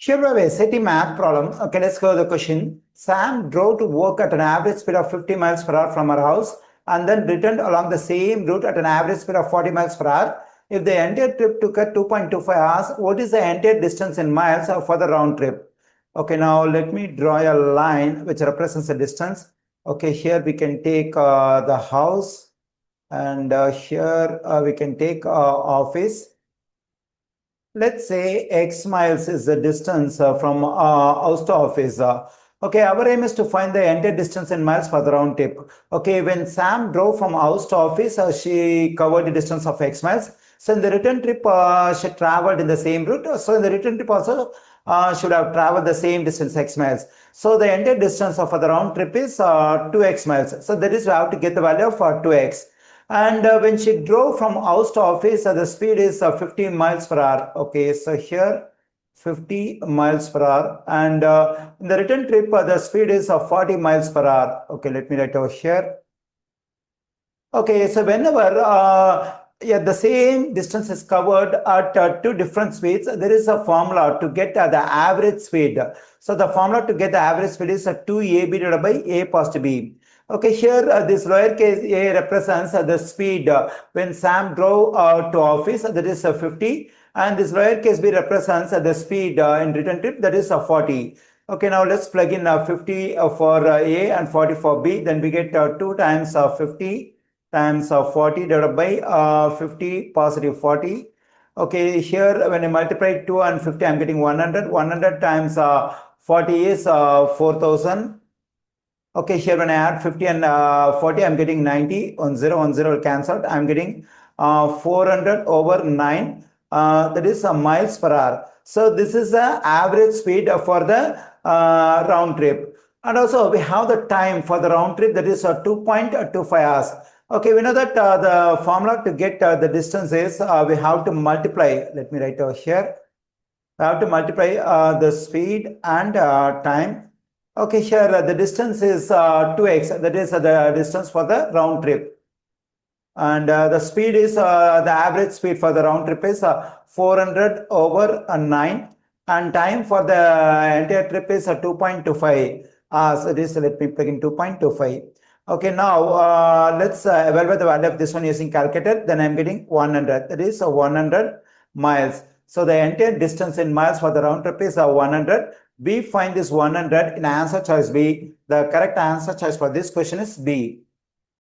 Here we have a SAT math problem. Okay, let's go to the question. Sam drove to work at an average speed of 50 miles per hour from her house and then returned along the same route at an average speed of 40 miles per hour. If the entire trip took her 2.25 hours, what is the entire distance in miles for the round trip? Okay, now let me draw a line which represents the distance. Okay, here we can take the house, and here we can take office. Let's say X miles is the distance from house to office. Okay, our aim is to find the entire distance in miles for the round trip. Okay, when Sam drove from house to office, she covered the distance of X miles. So in the return trip, she traveled in the same route. So in the return trip also, should have traveled the same distance X miles. So the entire distance for the round trip is 2X miles. So that is, we have to get the value of 2X. And when she drove from house to office, the speed is 50 miles per hour. Okay, so here 50 miles per hour. And in the return trip, the speed is 40 miles per hour. Okay, let me write over here. Okay, so whenever the same distance is covered at two different speeds, there is a formula to get the average speed. So the formula to get the average speed is 2ab divided by a positive b. Okay, here this lowercase a represents the speed when Sam drove to office, that is 50, and this lowercase b represents the speed in return trip, that is 40. Okay, now let's plug in 50 for a and 40 for b, then we get 2 times 50 times 40 divided by 50 positive 40. Okay, here when I multiply 2 and 50, I'm getting 100. 100 times 40 is 4000. Okay, here when I add 50 and 40, I'm getting 90. 1 0 1 0 cancelled. I'm getting 400 over 9. That is miles per hour. So this is the average speed for the round trip. And also we have the time for the round trip, that is 2.25 hours. Okay, we know that the formula to get the distance is we have to multiply. Let me write over here. We have to multiply the speed and time. Okay, here the distance is 2x, that is the distance for the round trip. And the speed is, the average speed for the round trip is 400 over 9. And time for the entire trip is 2.25 hours. So this, let me plug in 2.25. Okay, now let's evaluate the value of this one using calculator. Then I'm getting 100. That is 100 miles. So the entire distance in miles for the round trip is 100. We find this 100 in answer choice B. The correct answer choice for this question is B.